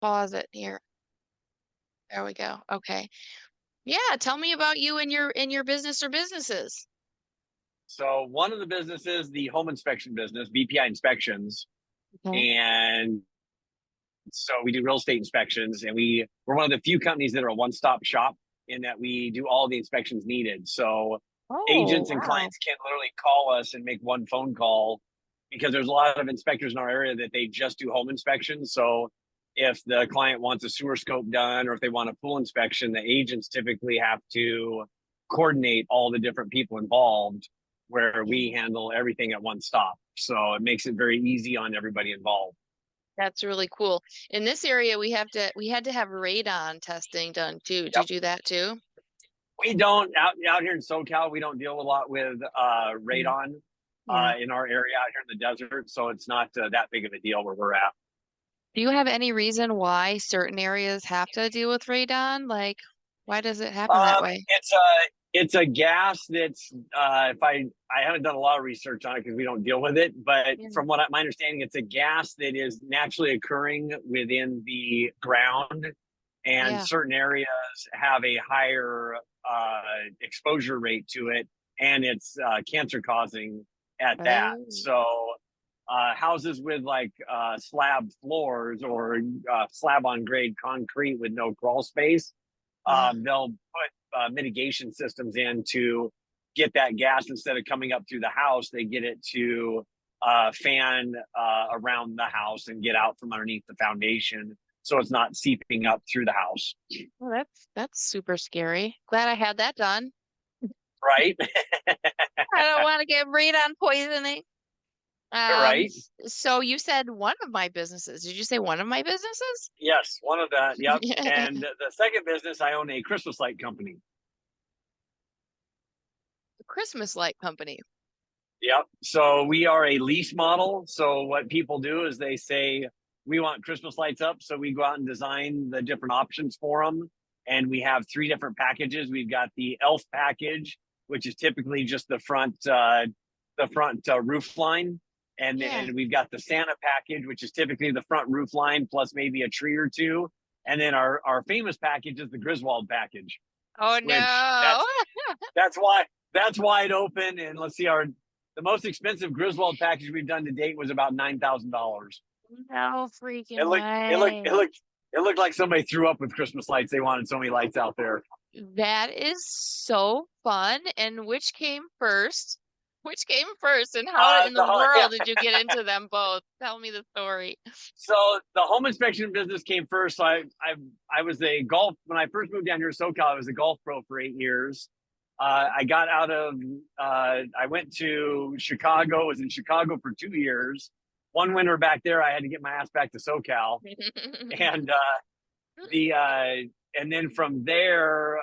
pause it here. There we go. Okay. Yeah, tell me about you and your business or businesses. So one of the businesses, the home inspection business, BPI Inspections, Okay. and so we do real estate inspections, and we're one of the few companies that are a one-stop shop in that we do all the inspections needed. So Oh, agents and wow. clients can literally call us and make one phone call because there's a lot of inspectors in our area that they just do home inspections. So if the client wants a sewer scope done or if they want a pool inspection, the agents typically have to coordinate all the different people involved where Yeah. we handle everything at one stop. So it makes it very easy on everybody involved. That's really cool. In this area, we had to have radon testing done too. Do you Yep. do that too? We don't out here in SoCal. We don't deal a lot with Mm. radon Yeah. in our area out here in the desert, so it's not that big of a deal where we're at. Do you have any reason why certain areas have to deal with radon? Like, why does it happen that way? It's a gas that's if I haven't done a lot of research on it because we don't deal with it, but Yeah. from my understanding, it's a gas that is naturally occurring within the ground, and Yeah. certain areas have a higher exposure rate to it, and it's cancer causing at that. Oh. So houses with like slab floors or slab on grade concrete with no crawl space, Yeah. they'll put mitigation systems in to get that gas instead of coming up through the house. They get it to fan around the house and get out from underneath the foundation, so it's not seeping up through the house. Well, that's super scary. Glad I had that done. Right. I don't want to get radon poisoning. Right. So you said one of my businesses. Did you say one of my businesses? Yes, one of the yep. Yeah. And the second business, I own a Christmas light company. Christmas light company. Yep. So we are a lease model. So what people do is they say, we want Christmas lights up. So we go out and design the different options for them. And we have three different packages. We've got the elf package, which is typically just the front roof line. Yeah. And we've got the Santa package, which is typically the front roof line plus maybe a tree or two. And then our famous package is the Griswold package, Oh which no. that's why that's wide open. And let's see, our the most expensive Griswold package we've done to date was about $9,000. No freaking It looked it looked it way. looked it looked like somebody threw up with Christmas lights. They wanted so many lights out there. That is so fun. And which came first? Which came first? And how in the Yeah. world did you get into them both? Tell me the story. So the home inspection business came first. So I was a golf when I first moved down here to SoCal. I was a golf pro for 8 years. I got out of. I went to Chicago. Was in Chicago for 2 years. One winter back there, I had to get my ass back to SoCal, and the and then from there,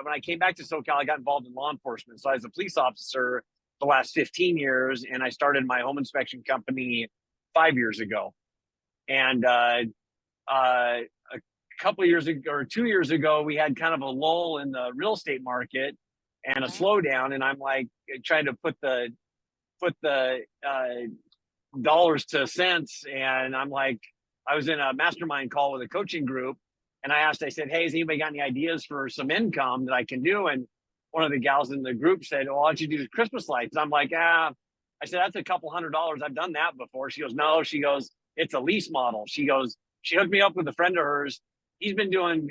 when I came back to SoCal, I got involved in law enforcement. So I was a police officer the last 15 years, and I started my home inspection company 5 years ago. And a couple of years ago or 2 years ago, we had kind of a lull in the real estate market and a slowdown. And I'm like trying to put the dollars to cents. And I'm like, I was in a mastermind call with a coaching group, and I said, hey, has anybody got any ideas for some income that I can do? And one of the gals in the group said, well, why don't you do Christmas lights? And I'm like, I said, that's a couple $100. I've done that before. She goes, no. She goes, it's a lease model. She goes, she hooked me up with a friend of hers. He's been doing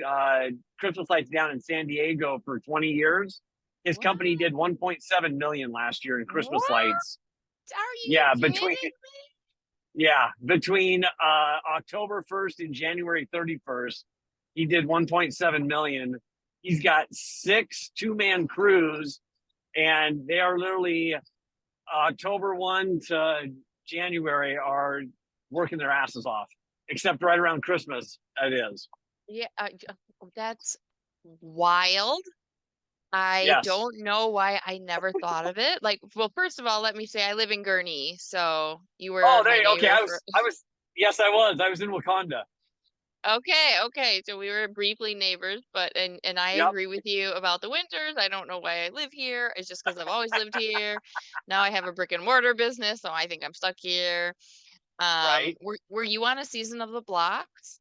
Christmas lights down in San Diego for 20 years. His What? company did 1.7 million last year in Christmas What? lights. Are you Yeah, kidding between October 1st and January 31st, he did 1.7 million. He's got 6 two-man crews, and they are literally October 1 to January are working their asses off, except right around Christmas. It is. me? Yeah, that's wild. I Yes. don't know why I never thought of it. Like, well, first of all, let me say I live in Gurnee, so you were Oh, my okay. neighbor for Yes, I was. I was in Wakanda. Okay, okay. So we were briefly neighbors, but and I Yep. agree with you about the winters. I don't know why I live here. It's just because I've always lived here. Now I have a brick and mortar business, so I think I'm stuck here. Right. Were you on a season of the blocks?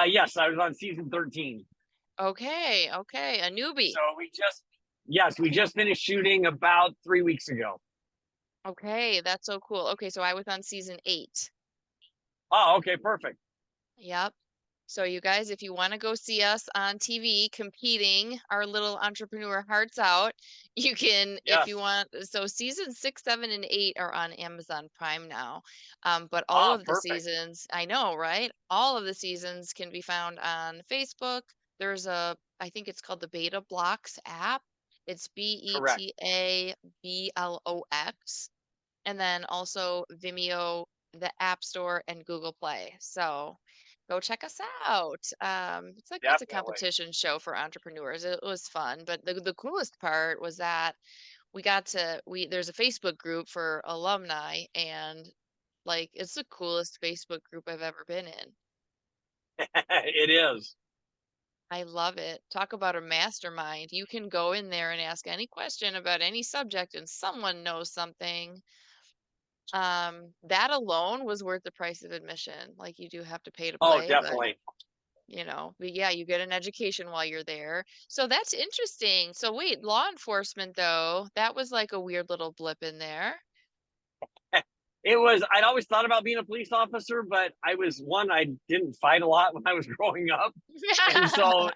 Yes, I was on season 13. Okay, okay, a newbie. So we just finished shooting about 3 weeks ago. Okay, that's so cool. Okay, so I was on season 8. Oh, okay, perfect. Yep. So you guys, if you want to go see us on TV competing our little entrepreneur hearts out, you can, if you Yes. want. So season 6, 7, and 8 are on Amazon Prime now. But all Ah, of the perfect. seasons, I know, right? All of the seasons can be found on Facebook. There's I think it's called the Beta Blocks app. It's Correct. BETABLOX, and then also Vimeo, the App Store, and Google Play. So go check us out. It's a Definitely. competition show for entrepreneurs. It was fun, but the coolest part was that we got to we there's a Facebook group for alumni, and like it's the coolest Facebook group I've ever been in. It is. I love it. Talk about a mastermind. You can go in there and ask any question about any subject and someone knows something. That alone was worth the price of admission. Like you do have to pay to Oh, play, but definitely. but yeah, you get an education while you're there. So that's interesting. So wait, law enforcement though, that was like a weird little blip in there. It was. I'd always thought about being a police officer, but I didn't fight a lot when I was growing up, and so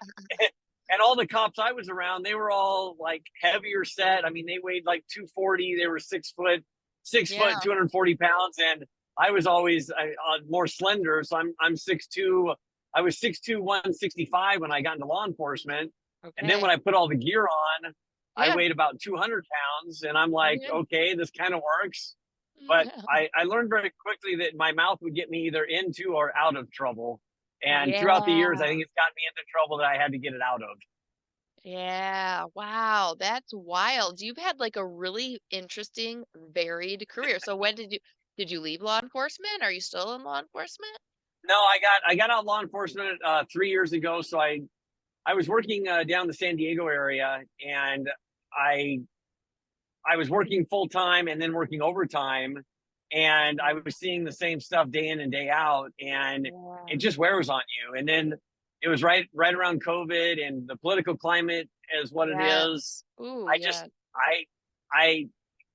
and all the cops I was around, they were all like heavier set. I mean, they weighed like 240. They were 6 foot, six Yeah. foot, 240 pounds, and I was always more slender. So I'm 6'2". I was 6'2", 165 when I got into law enforcement, and then when Okay. I put all the gear on, I Yeah. weighed about 200 pounds, and I'm like, Yeah. okay, this kind of works. But I learned very quickly that my mouth would get me either into or out of trouble. And throughout the years, I Yeah. think it's gotten me into trouble that I had to get it out of. Yeah. Wow. That's wild. You've had like a really interesting, varied career. So when did you leave law enforcement? Are you still in law enforcement? No, I got out law enforcement 3 years ago. So I was working down the San Diego area, and I I was working full time and then working overtime, and I Mhm. was seeing the same stuff day in and day out, and Yeah. it just wears on you. And then it was right around COVID, and the political climate is what it is. Yes. Ooh, I just yeah. I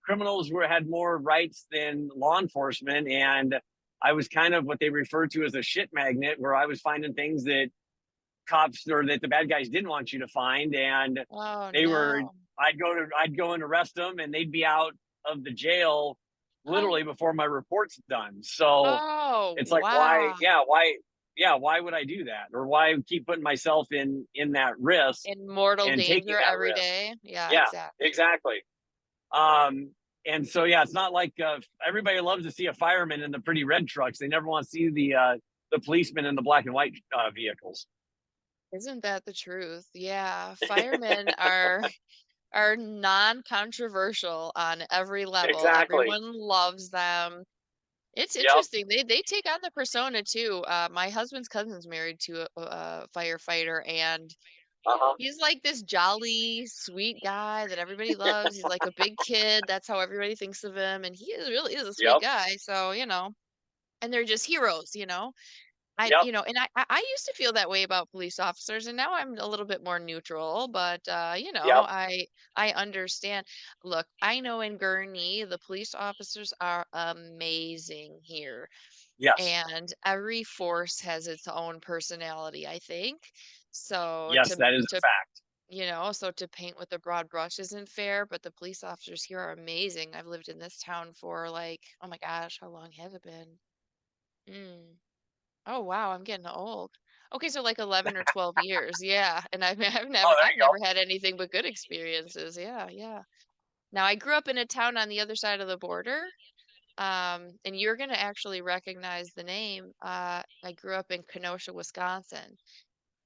criminals were had more rights than law enforcement, and I was kind of what they refer to as a shit magnet, where I was finding things that cops or that the bad guys didn't want you to find, and Oh they were no. I'd go and arrest them, and they'd be out of the jail literally before my report's done. So Oh, it's like, wow. why would I do that, or why keep putting myself in that risk In mortal and taking danger that every risk? day. Yeah, Yeah, exactly. exactly. um and so yeah, it's not like everybody loves to see a fireman in the pretty red trucks. They never want to see the policeman in the black and white vehicles. Isn't that the truth? Yeah, firemen are non-controversial on every level. Exactly. Everyone loves them. It's Yep. interesting. They take on the persona too. My husband's cousin's married to a firefighter, and Uh-huh. he's like this jolly, sweet guy that everybody loves. He's like a big kid. That's how everybody thinks of him, and really is a sweet Yep. guy. So, and they're just heroes. Yep. And I used to feel that way about police officers, and now I'm a little bit more neutral, but Yep. I understand. Look, I know in Gurnee, the police officers are amazing here, Yes. and every force has its own personality, I think. So Yes, to that is a to fact. so to paint with a broad brush isn't fair, but the police officers here are amazing. I've lived in this town for like, oh my gosh, how long have it been? Mm. Oh wow, I'm getting old. Okay, so like 11 or 12 years. Yeah. And I've Oh, never there I've you never go. had anything but good experiences. Yeah, yeah. Now I grew up in a town on the other side of the border. And you're gonna actually recognize the name. I grew up in Kenosha, Wisconsin,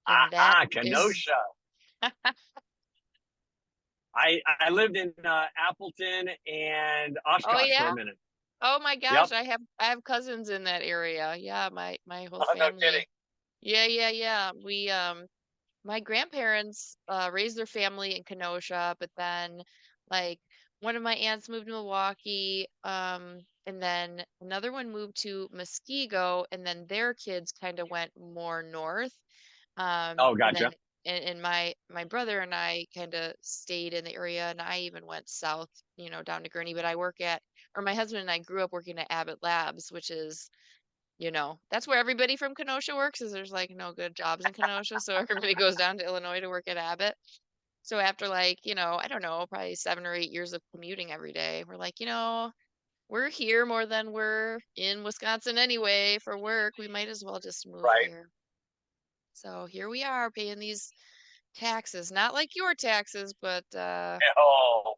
and that Aha, is Kenosha. I lived in Appleton and oh Oshkosh for yeah. a minute. Oh my gosh, Yep. I have cousins in that area. Yeah, my whole Oh, no kidding. family. Yeah, yeah, yeah. My grandparents raised their family in Kenosha, but then like one of my aunts moved to Milwaukee. and then another one moved to Muskego, and then their kids kind of went more north. Oh, And then gotcha. and my brother and I kind of stayed in the area, and I even went south, down to Gurney. But my husband and I grew up working at Abbott Labs, which is, that's where everybody from Kenosha works, is there's like no good jobs in Kenosha, so everybody goes down to Illinois to work at Abbott. So after like, I don't know, probably 7 or 8 years of commuting every day, we're like, we're here more than we're in Wisconsin anyway for work. We might as well just move Right. here. So here we are paying these taxes, not like your taxes, but Oh,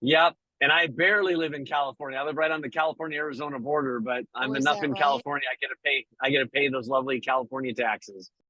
yep. And I barely live in California. I live right on the California-Arizona border, but oh, I'm is enough that in right? California. I get to pay those lovely California taxes.